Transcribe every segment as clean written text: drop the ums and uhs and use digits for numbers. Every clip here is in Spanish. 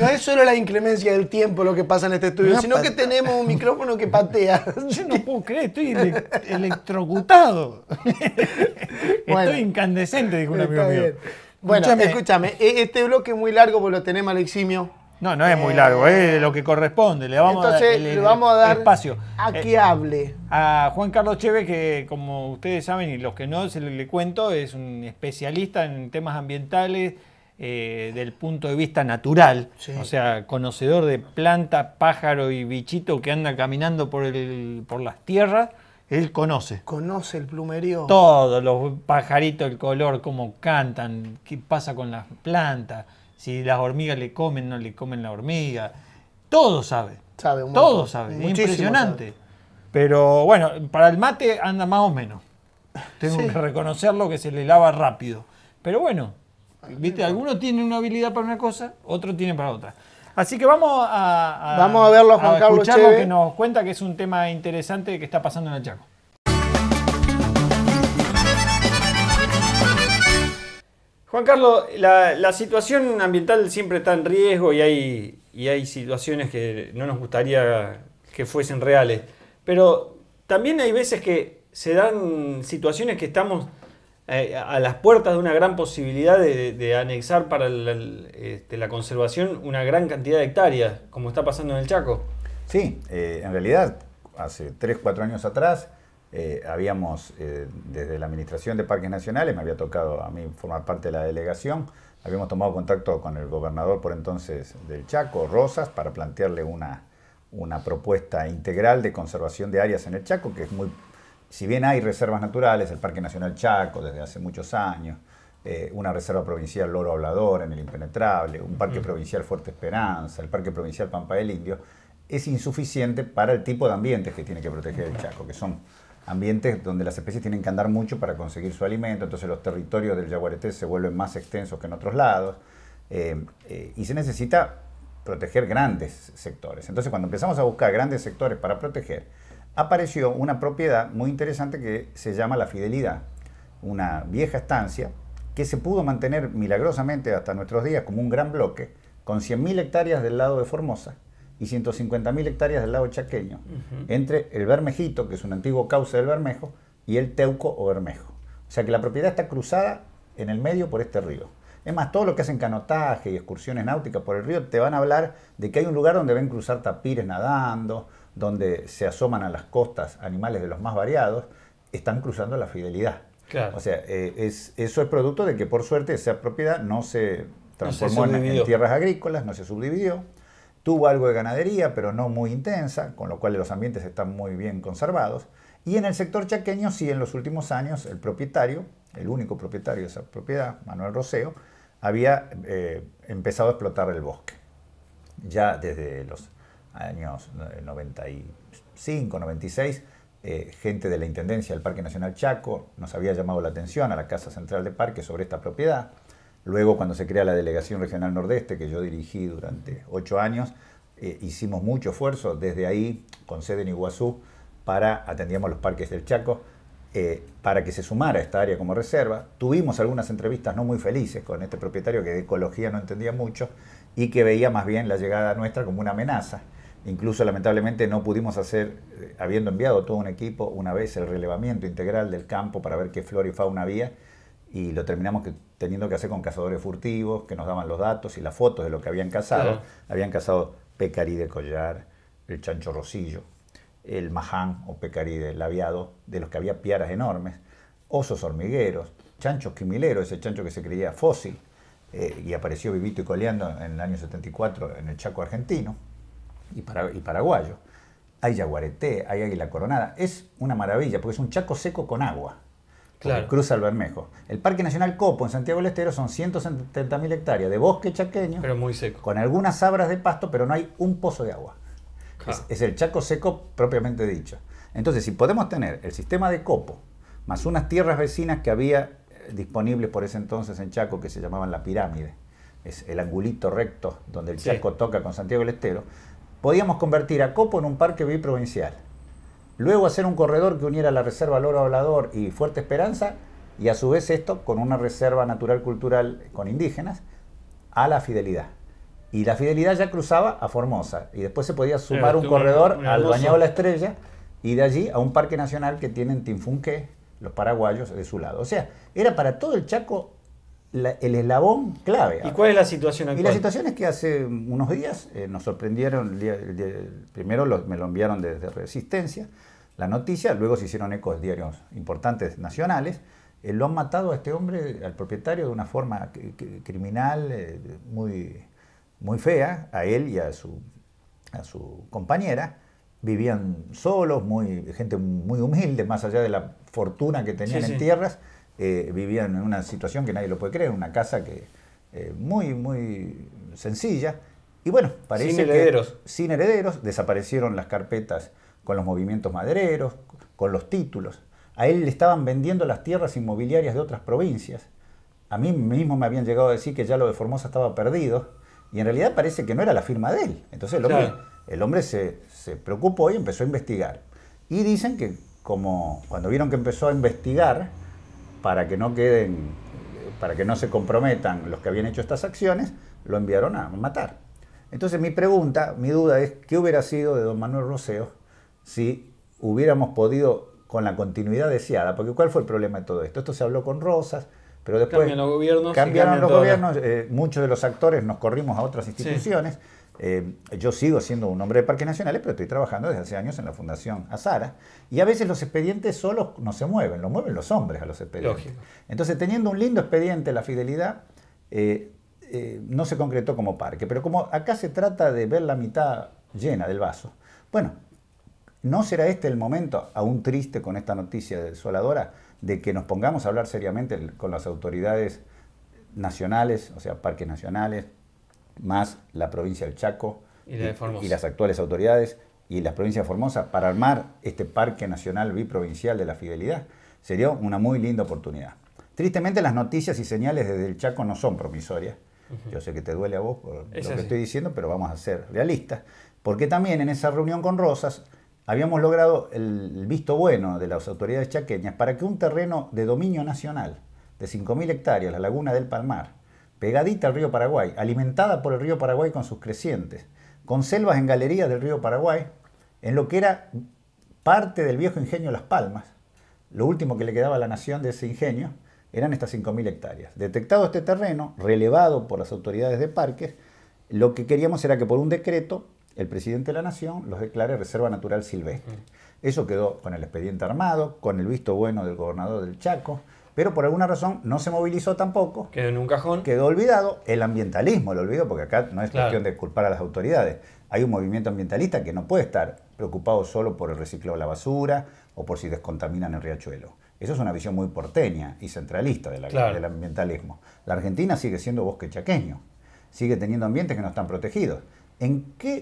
No es solo la inclemencia del tiempo lo que pasa en este estudio, sino que tenemos un micrófono que patea. Yo no puedo creer, estoy electrocutado. Bueno, Estoy incandescente, dijo un amigo está mío. bien. Bueno, escúchame, este bloque es muy largo porque lo tenemos al Eximio. No, no es muy largo, es lo que corresponde. Le vamos Entonces, a le vamos a dar espacio. a que hable. A Juan Carlos Cheve, que como ustedes saben y los que no, se le cuento, es un especialista en temas ambientales del punto de vista natural. Sí. O sea, conocedor de planta, pájaro y bichito que anda caminando por las tierras. Él conoce. Conoce el plumerío. Todos los pajaritos, el color, cómo cantan, qué pasa con las plantas, si las hormigas le comen, no le comen la hormiga. Todo sabe. Todo sabe. Es impresionante. Sabe. Pero bueno, para el mate anda más o menos. Tengo que reconocerlo, que se le lava rápido. Pero bueno, ¿viste? Algunos tienen una habilidad para una cosa, otros tienen para otra. Así que vamos a verlo a Juan Carlos escuchar lo Cheve, que nos cuenta, que es un tema interesante que está pasando en el Chaco. Juan Carlos, la situación ambiental siempre está en riesgo y hay situaciones que no nos gustaría que fuesen reales. Pero también hay veces que se dan situaciones que estamos a las puertas de una gran posibilidad de anexar para la conservación una gran cantidad de hectáreas, como está pasando en el Chaco. Sí, en realidad, hace 3, 4 años atrás, habíamos, desde la Administración de Parques Nacionales, me había tocado a mí formar parte de la delegación, habíamos tomado contacto con el gobernador por entonces del Chaco, Rosas, para plantearle una propuesta integral de conservación de áreas en el Chaco, que es muy... Si bien hay reservas naturales, el Parque Nacional Chaco desde hace muchos años, una reserva provincial Loro Hablador en el Impenetrable, un parque provincial Fuerte Esperanza, el Parque Provincial Pampa del Indio, es insuficiente para el tipo de ambientes que tiene que proteger el Chaco, que son ambientes donde las especies tienen que andar mucho para conseguir su alimento, entonces los territorios del yaguareté se vuelven más extensos que en otros lados, y se necesita proteger grandes sectores. Entonces, cuando empezamos a buscar grandes sectores para proteger, apareció una propiedad muy interesante que se llama La Fidelidad, una vieja estancia que se pudo mantener milagrosamente hasta nuestros días como un gran bloque, con 100.000 hectáreas del lado de Formosa y 150.000 hectáreas del lado chaqueño, entre el Bermejito, que es un antiguo cauce del Bermejo, y el Teuco o Bermejo. O sea que la propiedad está cruzada en el medio por este río. Es más, todo lo que hacen canotaje y excursiones náuticas por el río te van a hablar de que hay un lugar donde ven cruzar tapires nadando, donde se asoman a las costas animales de los más variados, están cruzando La Fidelidad. Claro. O sea, eso es producto de que por suerte esa propiedad no se transformó en tierras agrícolas, no se subdividió, tuvo algo de ganadería, pero no muy intensa, con lo cual los ambientes están muy bien conservados. Y en el sector chaqueño, sí, en los últimos años, el propietario, el único propietario de esa propiedad, Manuel Roseo, había empezado a explotar el bosque. Ya desde los años 95, 96, gente de la Intendencia del Parque Nacional Chaco nos había llamado la atención a la Casa Central de Parques sobre esta propiedad. Luego, cuando se crea la Delegación Regional Nordeste, que yo dirigí durante 8 años, hicimos mucho esfuerzo desde ahí, con sede en Iguazú, atendíamos los parques del Chaco, para que se sumara a esta área como reserva. Tuvimos algunas entrevistas no muy felices con este propietario que de ecología no entendía mucho y que veía más bien la llegada nuestra como una amenaza. Incluso lamentablemente no pudimos hacer, habiendo enviado todo un equipo, una vez el relevamiento integral del campo para ver qué flora y fauna había, y lo terminamos teniendo que hacer con cazadores furtivos que nos daban los datos y las fotos de lo que habían cazado. Claro. Habían cazado pecarí de collar, el chancho rosillo, el maján o pecarí de labiado, de los que había piaras enormes, osos hormigueros, chanchos quimileros, ese chancho que se creía fósil y apareció vivito y coleando en el año 74 en el Chaco argentino y paraguayo. Hay yaguareté, hay águila coronada. Es una maravilla porque es un Chaco seco con agua. Claro. Cruza el Bermejo. El Parque Nacional Copo en Santiago del Estero son 170.000 hectáreas de bosque chaqueño, pero muy seco, con algunas sabras de pasto, pero no hay un pozo de agua. Claro. Es el Chaco seco propiamente dicho. Entonces, si podemos tener el sistema de Copo, más unas tierras vecinas que había disponibles por ese entonces en Chaco, que se llamaban La Pirámide, es el angulito recto donde el Chaco toca con Santiago del Estero, podíamos convertir a Copo en un parque biprovincial. Luego hacer un corredor que uniera la reserva Loro Hablador y Fuerte Esperanza, y a su vez esto con una reserva natural cultural con indígenas, a La Fidelidad. Y la Fidelidad ya cruzaba a Formosa. Y después se podía sumar un corredor al Bañado de la Estrella y de allí a un parque nacional que tienen Tinfunqué, los paraguayos, de su lado. O sea, era para todo el Chaco el eslabón clave. ¿Y cuál es la situación actual? Y la situación es que hace unos días nos sorprendieron, primero me lo enviaron desde Resistencia, la noticia, luego se hicieron ecos de diarios importantes nacionales, lo han matado a este hombre, al propietario, de una forma criminal muy fea, a él y a su compañera. Vivían solos, gente muy humilde, más allá de la fortuna que tenían en tierras. Vivían en una situación que nadie lo puede creer, una casa muy sencilla. Y bueno, parece sin herederos, desaparecieron las carpetas con los movimientos madereros, con los títulos. A él le estaban vendiendo las tierras inmobiliarias de otras provincias. A mí mismo me habían llegado a decir que ya lo de Formosa estaba perdido, y en realidad parece que no era la firma de él. Entonces el hombre se preocupó y empezó a investigar. Y dicen que cuando vieron que empezó a investigar, para que no se comprometan los que habían hecho estas acciones, lo enviaron a matar. Entonces mi duda es, ¿qué hubiera sido de don Manuel Roseo si hubiéramos podido, con la continuidad deseada? Porque ¿cuál fue el problema de todo esto? Esto se habló con Rosas, pero después cambiaron los gobiernos, muchos de los actores nos corrimos a otras instituciones. Yo sigo siendo un hombre de Parques Nacionales, pero estoy trabajando desde hace años en la Fundación Azara, y a veces los expedientes solos no se mueven, los mueven los hombres a los expedientes. Lógico. Entonces, teniendo un lindo expediente, la Fidelidad no se concretó como parque, pero como acá se trata de ver la mitad llena del vaso, bueno, ¿no será este el momento, aún triste con esta noticia desoladora, de que nos pongamos a hablar seriamente con las autoridades nacionales, o sea, parques nacionales, más la provincia del Chaco y las actuales autoridades y la provincia de Formosa, para armar este Parque Nacional Biprovincial de la Fidelidad? Sería una muy linda oportunidad. Tristemente, las noticias y señales desde el Chaco no son promisorias. Yo sé que te duele a vos por lo que estoy diciendo, pero vamos a ser realistas, porque también en esa reunión con Rosas habíamos logrado el visto bueno de las autoridades chaqueñas para que un terreno de dominio nacional de 5.000 hectáreas, la Laguna del Palmar, pegadita al río Paraguay, alimentada por el río Paraguay con sus crecientes, con selvas en galerías del río Paraguay, en lo que era parte del viejo ingenio Las Palmas. Lo último que le quedaba a la nación de ese ingenio eran estas 5.000 hectáreas. Detectado este terreno, relevado por las autoridades de parques, lo que queríamos era que por un decreto el presidente de la nación los declare reserva natural silvestre. Eso quedó con el expediente armado, con el visto bueno del gobernador del Chaco, pero por alguna razón no se movilizó tampoco. Quedó en un cajón. Quedó olvidado. El ambientalismo lo olvidó, porque acá no es cuestión de culpar a las autoridades. Hay un movimiento ambientalista que no puede estar preocupado solo por el reciclado de la basura o por si descontaminan el riachuelo. Eso es una visión muy porteña y centralista del ambientalismo. La Argentina sigue siendo bosque chaqueño. Sigue teniendo ambientes que no están protegidos.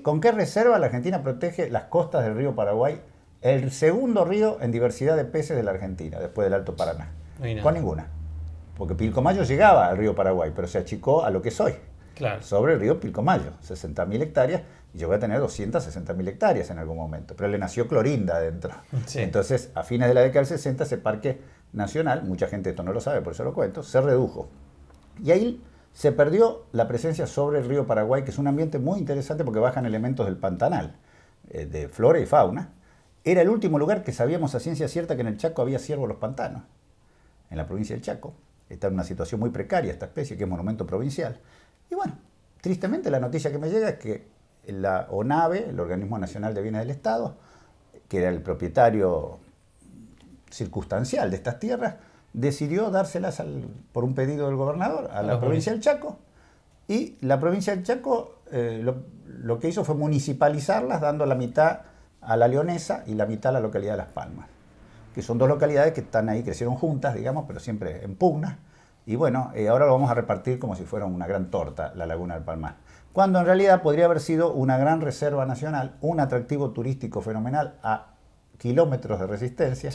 ¿Con qué reserva la Argentina protege las costas del río Paraguay? El segundo río en diversidad de peces de la Argentina, después del Alto Paraná. Con ninguna. Porque Pilcomayo llegaba al río Paraguay, pero se achicó a lo que es hoy. Sobre el río Pilcomayo, 60.000 hectáreas, y llegó a tener 260.000 hectáreas en algún momento. Pero le nació Clorinda adentro. Entonces, a fines de la década del 60, ese parque nacional, mucha gente esto no lo sabe, por eso lo cuento, se redujo. Y ahí se perdió la presencia sobre el río Paraguay, que es un ambiente muy interesante porque bajan elementos del Pantanal, de flora y fauna. Era el último lugar que sabíamos a ciencia cierta que en el Chaco había ciervos los pantanos. En la provincia del Chaco. Está en una situación muy precaria esta especie, que es monumento provincial. Y bueno, tristemente la noticia que me llega es que la ONAVE, el Organismo Nacional de Bienes del Estado, que era el propietario circunstancial de estas tierras, decidió dárselas por un pedido del gobernador a la provincia del Chaco. Y la provincia del Chaco lo que hizo fue municipalizarlas, dando la mitad a la Leonesa y la mitad a la localidad de Las Palmas, que son dos localidades que están ahí, crecieron juntas, digamos, pero siempre en pugna. Y bueno, ahora lo vamos a repartir como si fuera una gran torta, la Laguna del Palmar. Cuando en realidad podría haber sido una gran reserva nacional, un atractivo turístico fenomenal a kilómetros de Resistencia,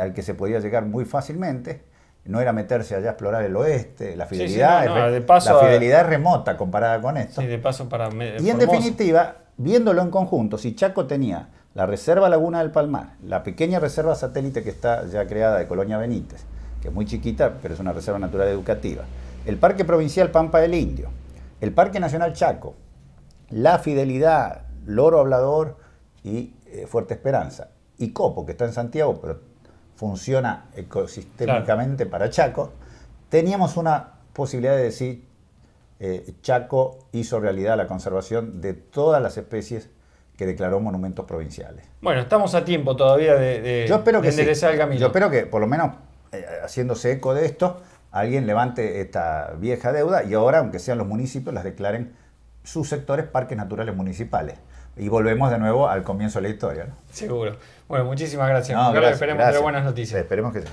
al que se podía llegar muy fácilmente. No era meterse allá a explorar el oeste, la Fidelidad, la Fidelidad es remota comparada con esto. De paso para y en definitiva, viéndolo en conjunto, si Chaco tenía la Reserva Laguna del Palmar, la pequeña reserva satélite que está ya creada de Colonia Benítez, que es muy chiquita, pero es una reserva natural educativa, el Parque Provincial Pampa del Indio, el Parque Nacional Chaco, La Fidelidad, Loro Hablador y Fuerte Esperanza. Y Copo, que está en Santiago, pero funciona ecosistémicamente para Chaco, teníamos una posibilidad de decir, Chaco hizo realidad la conservación de todas las especies que declaró monumentos provinciales. Bueno, estamos a tiempo todavía de enderezar el camino. Yo espero que, por lo menos, haciéndose eco de esto, alguien levante esta vieja deuda y ahora, aunque sean los municipios, las declaren sus sectores parques naturales municipales. Y volvemos de nuevo al comienzo de la historia, ¿no? Seguro. Bueno, muchísimas gracias. No, gracias, esperemos tener buenas noticias. Esperemos que sí.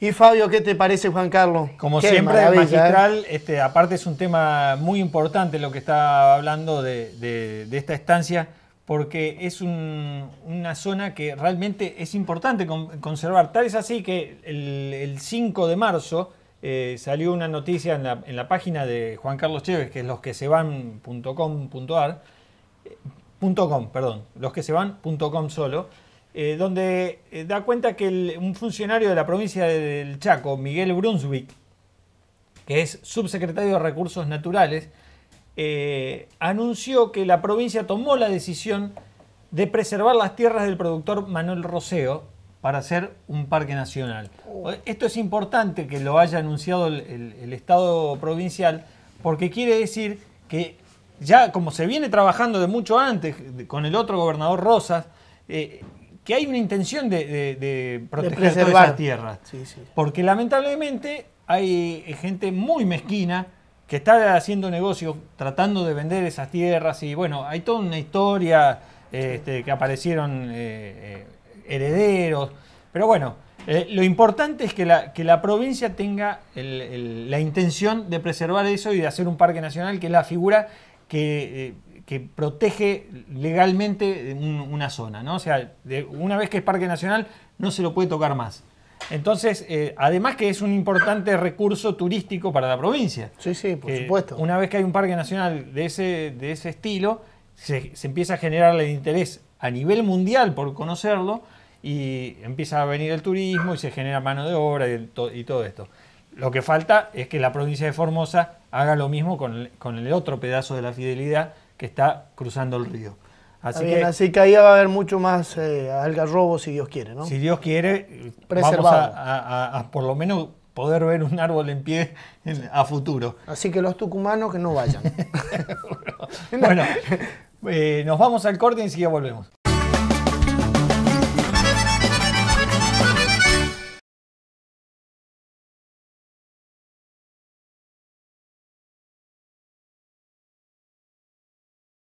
Y Fabio, ¿qué te parece, Juan Carlos? Como siempre, magistral, aparte es un tema muy importante lo que está hablando de esta estancia, porque es una zona que realmente es importante conservar. Tal es así que el 5 de marzo salió una noticia en la página de Juan Carlos Chévez, que es losquesevan.com.ar, losquesevan.com solo, donde da cuenta que un funcionario de la provincia del Chaco, Miguel Brunswick, que es subsecretario de Recursos Naturales, anunció que la provincia tomó la decisión de preservar las tierras del productor Manuel Roseo para hacer un parque nacional. Esto es importante que lo haya anunciado el Estado provincial, porque quiere decir que ya, como se viene trabajando de mucho antes con el otro gobernador Rosas, que hay una intención de proteger todas esas tierras. Sí, sí. Porque lamentablemente hay gente muy mezquina que está haciendo negocios tratando de vender esas tierras, y bueno, hay toda una historia que aparecieron herederos, pero bueno, lo importante es que la provincia tenga la intención de preservar eso y de hacer un parque nacional, que es la figura que protege legalmente una zona, ¿no? O sea, una vez que es parque nacional no se lo puede tocar más. Entonces, además que es un importante recurso turístico para la provincia. Sí, sí, por supuesto. Una vez que hay un parque nacional de ese estilo, se empieza a generar el interés a nivel mundial por conocerlo, y empieza a venir el turismo y se genera mano de obra y todo esto. Lo que falta es que la provincia de Formosa haga lo mismo con el otro pedazo de La Fidelidad que está cruzando el río. Así que ahí va a haber mucho más algarrobo, si Dios quiere, ¿no? Si Dios quiere, vamos a por lo menos poder ver un árbol en pie a futuro. Así que los tucumanos que no vayan. Bueno, nos vamos al corte y enseguida volvemos.